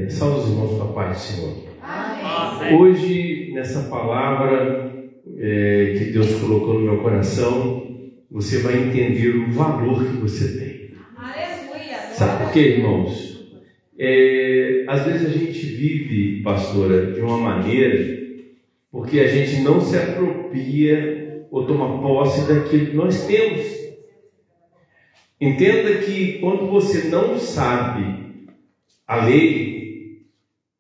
Salve os irmãos com a paz do Senhor. Amém. Hoje, nessa palavra que Deus colocou no meu coração, você vai entender o valor que você tem. Aleluia. Sabe por quê, irmãos? Às vezes a gente vive, pastora, de uma maneira porque a gente não se apropria ou toma posse daquilo que nós temos. Entenda que quando você não sabe a lei,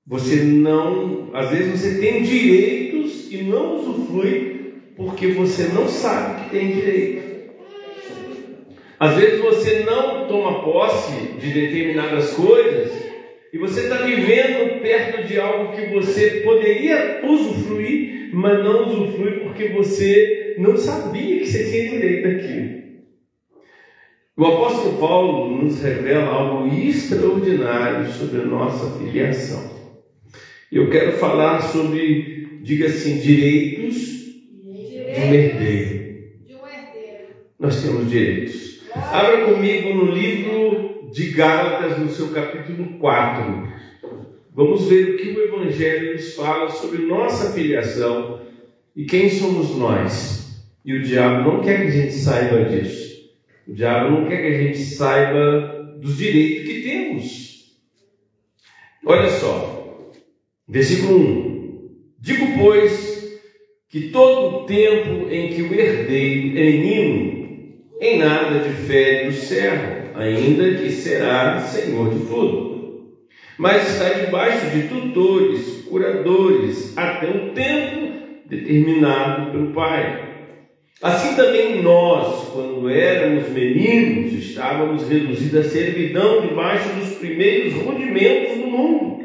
você não, às vezes você tem direitos e não usufrui porque você não sabe que tem direito. Às vezes você não toma posse de determinadas coisas e você está vivendo perto de algo que você poderia usufruir, mas não usufrui porque você não sabia que você tinha direito àquilo. O apóstolo Paulo nos revela algo extraordinário sobre a nossa filiação. Eu quero falar sobre, diga assim, direitos de um herdeiro. Nós temos direitos. Abra comigo no livro de Gálatas, no seu capítulo 4. Vamos ver o que o Evangelho nos fala sobre nossa filiação e quem somos nós. E o diabo não quer que a gente saiba disso. O diabo não quer que a gente saiba dos direitos que temos. Olha só, versículo 1. Digo, pois, que todo o tempo em que o herdeiro é menino, em nada difere do servo, ainda que será senhor de tudo. Mas está debaixo de tutores, curadores, até o tempo determinado pelo Pai. Assim também nós, quando éramos meninos, estávamos reduzidos à servidão debaixo dos primeiros rudimentos do mundo.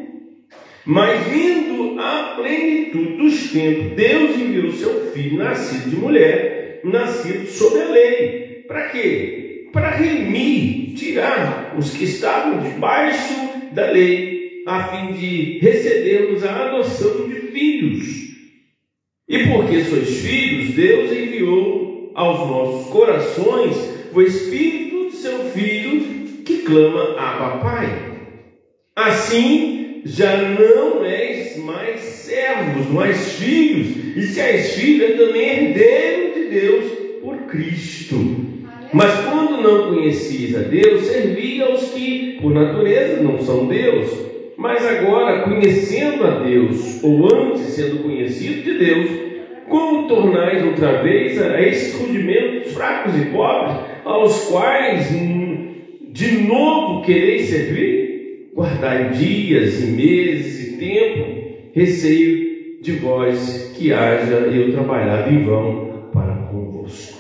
Mas vindo à plenitude dos tempos, Deus enviou seu Filho, nascido de mulher, nascido sob a lei. Para quê? Para remir, tirar os que estavam debaixo da lei, a fim de recebermos a adoção de filhos. E porque sois filhos, Deus enviou aos nossos corações o Espírito de seu Filho, que clama Abba, Pai. Assim, já não és mais servos, mas filhos. E se és filho, é também herdeiro de Deus por Cristo. Mas quando não conhecias a Deus, servi aos que, por natureza, não são Deus. Mas agora, conhecendo a Deus, ou antes sendo conhecido de Deus, como tornais outra vez a esses rudimentos fracos e pobres, aos quais de novo quereis servir? Guardai dias e meses e tempo, receio de vós que haja eu trabalhado em vão para convosco.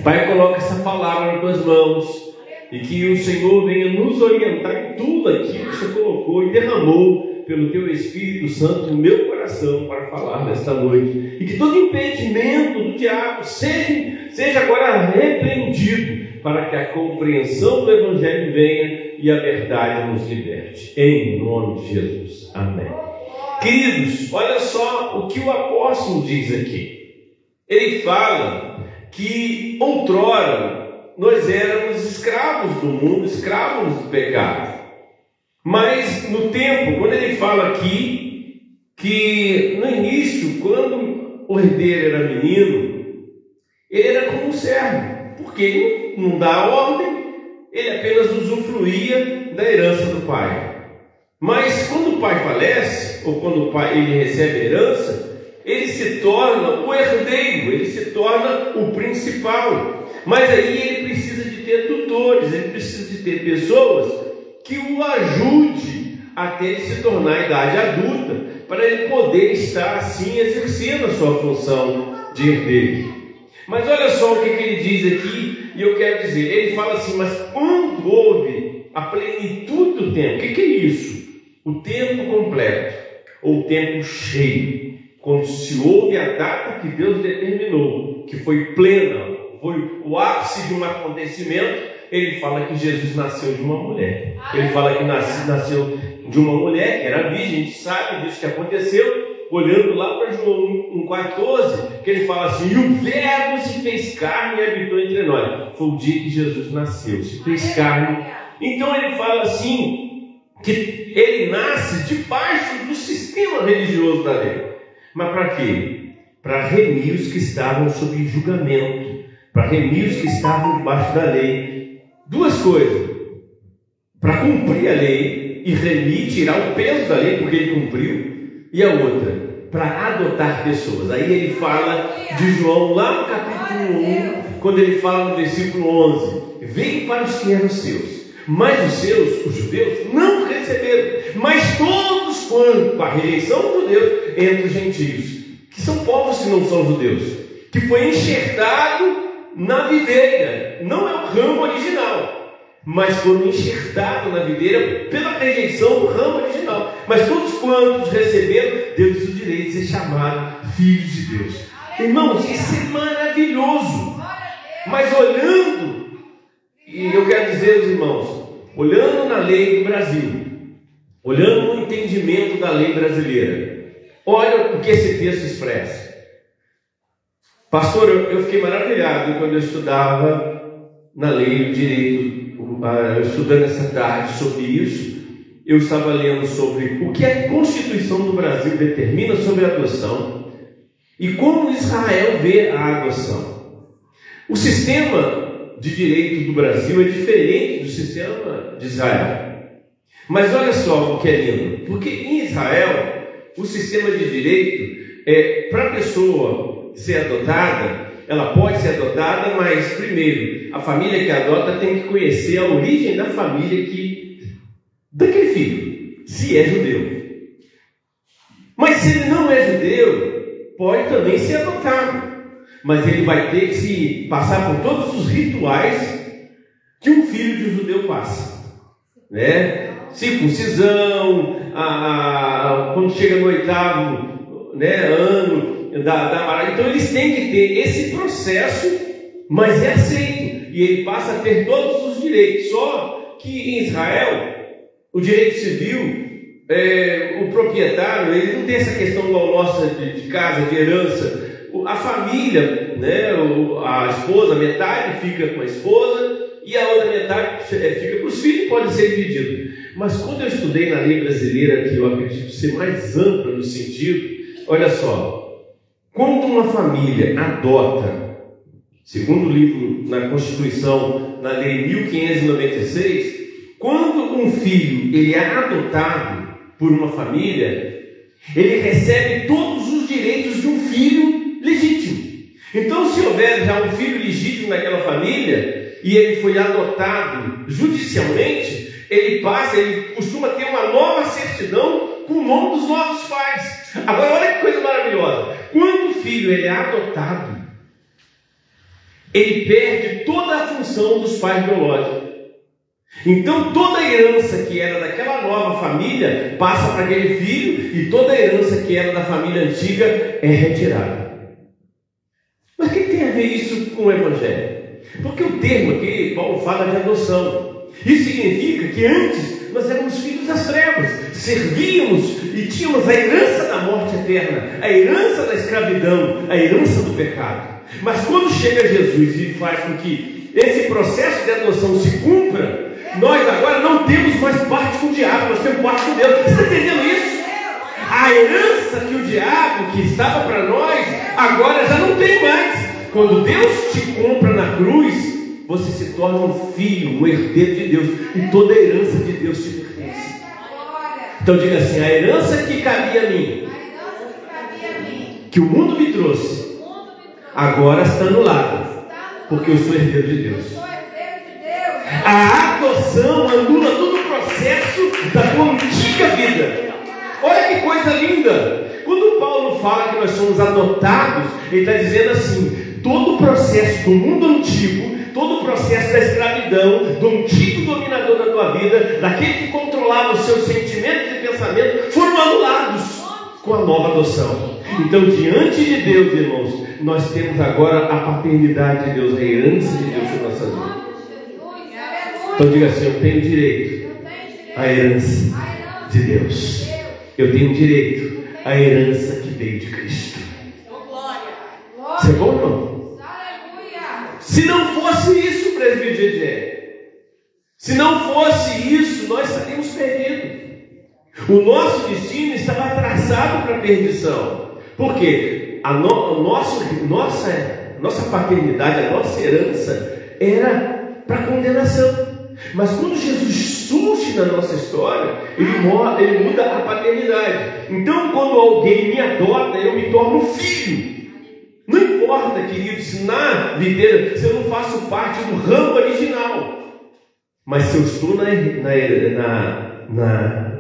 Pai, coloca essa palavra nas tuas mãos. E que o Senhor venha nos orientar em tudo aquilo que o Senhor colocou e derramou pelo Teu Espírito Santo no meu coração para falar nesta noite. E que todo impedimento do diabo seja agora repreendido, para que a compreensão do Evangelho venha e a verdade nos liberte. Em nome de Jesus. Amém. Queridos, olha só o que o apóstolo diz aqui. Ele fala que outrora nós éramos escravos do mundo, escravos do pecado. Mas no tempo, quando ele fala aqui, que no início, quando o herdeiro era menino, ele era como um servo, porque ele não dá ordem, ele apenas usufruía da herança do pai. Mas quando o pai falece, ou quando o pai ele recebe a herança, ele se torna o herdeiro, ele se torna o principal. Mas aí ele precisa de ter tutores, ele precisa de ter pessoas que o ajude até ele se tornar a idade adulta, para ele poder estar assim exercendo a sua função de herdeiro. Mas olha só o que ele diz aqui, e eu quero dizer, ele fala assim, mas quando houve a plenitude do tempo, o que é isso? O tempo completo, ou o tempo cheio, quando se houve a data que Deus determinou, que foi plena, foi o ápice de um acontecimento, ele fala que Jesus nasceu de uma mulher. Ele fala que nasceu de uma mulher, que era virgem, a gente sabe disso que aconteceu, olhando lá para João 1,14, que ele fala assim, e o verbo se fez carne e habitou entre nós. Foi o dia que Jesus nasceu, se fez carne. Então ele fala assim, que ele nasce debaixo do sistema religioso da lei. Mas para quê? Para remir os que estavam sob julgamento, para remir os que estavam debaixo da lei. Duas coisas: para cumprir a lei e remir, tirar o peso da lei, porque ele cumpriu, e a outra, para adotar pessoas. Aí ele fala de João, lá no capítulo 1, quando ele fala no versículo 11: veio para os que eram seus, mas os seus, os judeus, não receberam. Mas todos quanto a rejeição dos judeus, entre os gentios, que são povos que não são judeus, que foi enxertado na videira, não é o ramo original, mas foram enxertados na videira pela rejeição do ramo original. Mas todos quantos receberam, deu-lhes o direito de ser chamados filhos de Deus. Irmãos, isso é maravilhoso. Mas olhando, e eu quero dizer aos irmãos, olhando na lei do Brasil, olhando no entendimento da lei brasileira, olha o que esse texto expressa. Pastor, eu fiquei maravilhado quando eu estudava na lei do direito, estudando essa tarde sobre isso. Eu estava lendo sobre o que a Constituição do Brasil determina sobre a adoção e como Israel vê a adoção. O sistema de direito do Brasil é diferente do sistema de Israel. Mas olha só o que é lindo, porque em Israel o sistema de direito para a pessoa ser adotada, ela pode ser adotada, mas primeiro a família que adota tem que conhecer a origem da família daquele filho, se é judeu. Mas se ele não é judeu, pode também ser adotado, mas ele vai ter que se passar por todos os rituais que um filho de um judeu passa, né? Circuncisão, quando chega no 8º ano da Mara. Então eles têm que ter esse processo, mas é aceito, e ele passa a ter todos os direitos. Só que em Israel, o direito civil, o proprietário, ele não tem essa questão igual nossa de casa, de herança. A família, né, a esposa, metade fica com a esposa e a outra metade fica com os filhos, pode ser dividido. Mas quando eu estudei na lei brasileira, que eu acredito ser mais ampla no sentido, olha só, quando uma família adota, segundo o livro na Constituição, na lei 1596, quando um filho ele é adotado por uma família, ele recebe todos os direitos de um filho legítimo. Então, se houver já um filho legítimo naquela família e ele foi adotado judicialmente, ele costuma ter uma nova certidão com o nome dos nossos pais. Agora, olha que coisa maravilhosa. Quando o filho ele é adotado, ele perde toda a função dos pais biológicos. Então, toda a herança que era daquela nova família passa para aquele filho, e toda a herança que era da família antiga é retirada. Mas o que tem a ver isso com o Evangelho? Porque o termo aqui, Paulo fala de adoção. Isso significa que antes nós éramos filhos das trevas, servíamos e tínhamos a herança da morte eterna, a herança da escravidão, a herança do pecado. Mas quando chega Jesus e faz com que esse processo de adoção se cumpra, nós agora não temos mais parte com o diabo, nós temos parte com Deus. Você está entendendo isso? A herança que o diabo, que estava para nós, agora já não tem mais. Quando Deus te compra na cruz, você se torna um filho, um herdeiro de Deus, e toda a herança de Deus te pertence. Então diga assim: a herança que cabia a mim, que o mundo me trouxe, agora está anulada, porque eu sou herdeiro de Deus. A adoção anula todo o processo da tua antiga vida. Olha que coisa linda. Quando Paulo fala que nós somos adotados, ele está dizendo assim: todo o processo do mundo antigo, todo o processo da escravidão, do antigo dominador da tua vida, daquele que controlava os seus sentimentos e pensamentos, foram anulados com a nova adoção. Então, diante de Deus, irmãos, nós temos agora a paternidade de Deus, a herança de Deus sobre nossas vidas. Então diga assim: eu tenho direito à herança de Deus. Eu tenho direito à herança que veio de Cristo. Isso é bom, não? Se não fosse isso, presbítero Gegé, se não fosse isso, nós estaríamos perdidos. O nosso destino estava traçado para a perdição. Por quê? Nossa paternidade, a nossa herança era para condenação. Mas quando Jesus surge na nossa história, ele muda a paternidade. Então, quando alguém me adota, eu me torno filho. Não importa, queridos, se na videira, se eu não faço parte do ramo original. Mas se eu estou na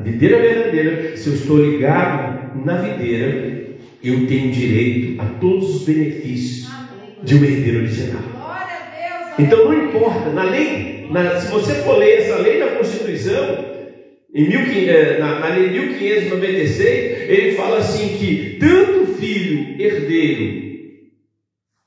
videira verdadeira, se eu estou ligado na videira, eu tenho direito a todos os benefícios de um herdeiro original. Então não importa, se você for ler essa lei da Constituição, na lei 1596, ele fala assim que tanto o filho herdeiro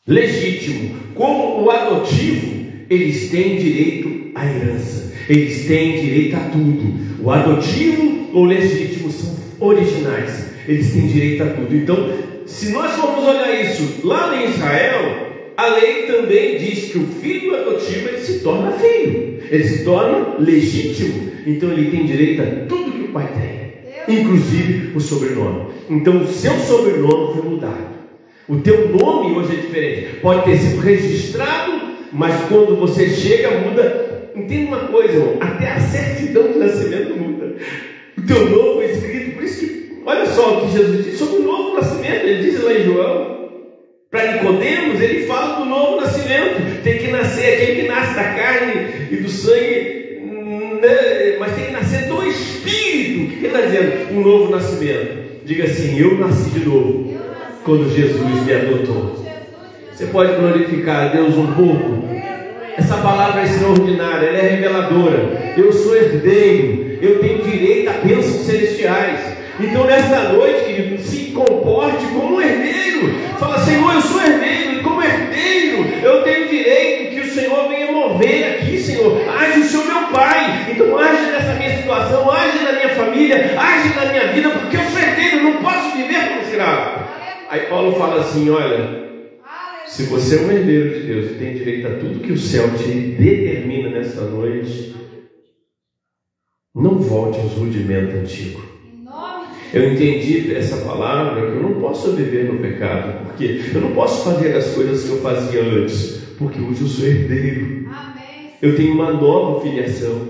legítimo como o adotivo, eles têm direito à herança, eles têm direito a tudo. O adotivo ou legítimo são originais, eles têm direito a tudo. Então, se nós formos olhar isso lá em Israel, a lei também diz que o filho adotivo ele se torna filho, ele se torna legítimo, então ele tem direito a tudo que o pai tem, inclusive o sobrenome. Então o seu sobrenome foi mudado, o teu nome hoje é diferente, pode ter sido registrado, mas quando você chega muda. Entenda uma coisa, irmão, até a certidão de nascimento muda. O teu nome foi escrito, por isso que, olha só o que Jesus diz sobre o novo nascimento, ele diz lá em João. Para Nicodemos, ele fala do novo nascimento. Tem que nascer aquele que nasce da carne e do sangue, mas tem que nascer do Espírito. O que ele está dizendo? Um novo nascimento. Diga assim: eu nasci de novo quando Jesus me adotou. Você pode glorificar a Deus um pouco? Essa palavra é extraordinária, ela é reveladora. Eu sou herdeiro, eu tenho direito a bênçãos celestiais. Então nesta noite, querido, se comporte como um herdeiro. Fala: Senhor, eu sou herdeiro, e como herdeiro eu tenho direito que o Senhor venha mover aqui, Senhor. Age o Senhor meu Pai, então age nessa minha situação, age na minha família, age na minha vida, porque eu sou herdeiro, não posso viver como escravo. Aí Paulo fala assim: olha, se você é um herdeiro de Deus e tem direito a tudo que o céu te determina nesta noite, não volte aos rudimentos antigos. Eu entendi essa palavra, que eu não posso viver no pecado, porque eu não posso fazer as coisas que eu fazia antes, porque hoje eu sou herdeiro. Eu tenho uma nova filiação,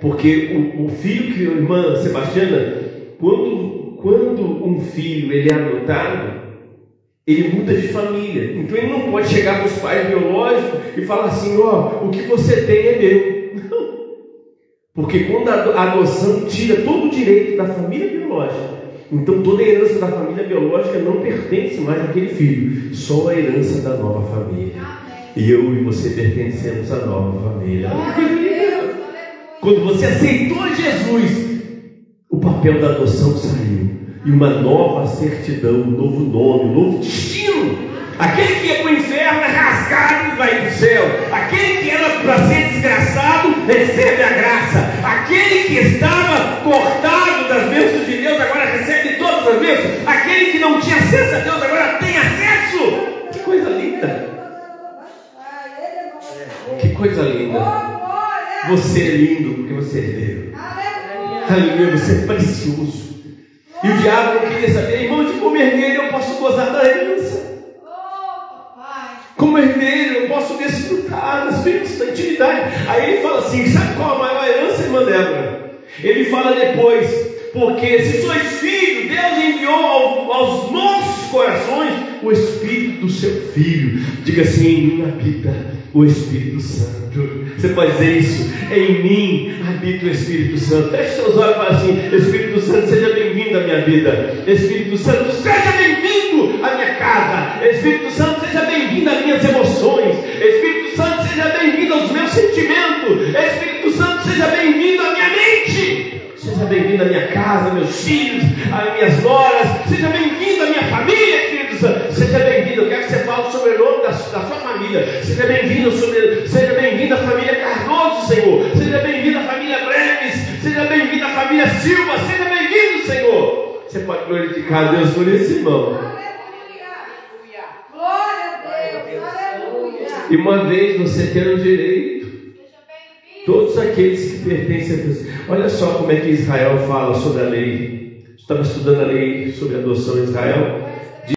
porque o filho que, irmã Sebastiana, quando um filho ele é adotado, ele muda de família. Então ele não pode chegar para os pais biológicos e falar assim: ó, o que você tem é meu. Não. Porque quando a adoção tira todo o direito da família biológica, então toda a herança da família biológica não pertence mais àquele filho, só a herança da nova família. E eu e você pertencemos à nova família. Quando você aceitou Jesus, o papel da adoção saiu, e uma nova certidão, um novo nome, um novo destino. Aquele que ia para o inferno é rasgado e vai para o céu. Aquele que era para ser desgraçado recebe a graça. Aquele que estava cortado das bênçãos de Deus agora recebe todas as bênçãos. Aquele que não tinha acesso a Deus agora tem acesso. Que coisa linda! Que coisa linda! Você é lindo porque você é herdeiro. Aleluia, você é precioso. E o diabo não queria saber: irmão, de como herdeiro eu posso gozar da herança. Como herdeiro eu posso desfrutar das bênçãos da intimidade. Aí ele fala assim: sabe qual a maior herança, irmã Débora? Ele fala depois: porque se sois filhos, Deus enviou aos nossos corações o Espírito do seu Filho. Diga assim: em mim habita o Espírito Santo. Você pode dizer isso? Em mim habita o Espírito Santo. Feche seus olhos e fala assim: Espírito Santo, seja bem-vindo à minha vida. Espírito Santo, seja bem-vindo à minha casa. Espírito Santo, seja bem-vindo às minhas emoções. Espírito Santo, seja bem-vindo aos meus sentimentos. Espírito Santo, seja bem-vindo à minha mente. Seja bem-vindo à minha casa, meus filhos, às minhas noras. Seja bem-vindo à minha família, Espírito Santo. Seja bem-vindo. Eu quero que você fale o sobrenome da sua família. Seja bem-vindo à família Cardoso, Senhor. Seja bem-vindo à família Breves. Seja bem-vindo à família Silva. Seja bem-vindo, Senhor. Você pode glorificar a Deus por esse irmão. Glória a Deus. Aleluia. E uma vez você tendo direito Todos aqueles que pertencem a Deus. Olha só como é que Israel fala sobre a lei. Estava estudando a lei sobre a adoção em Israel.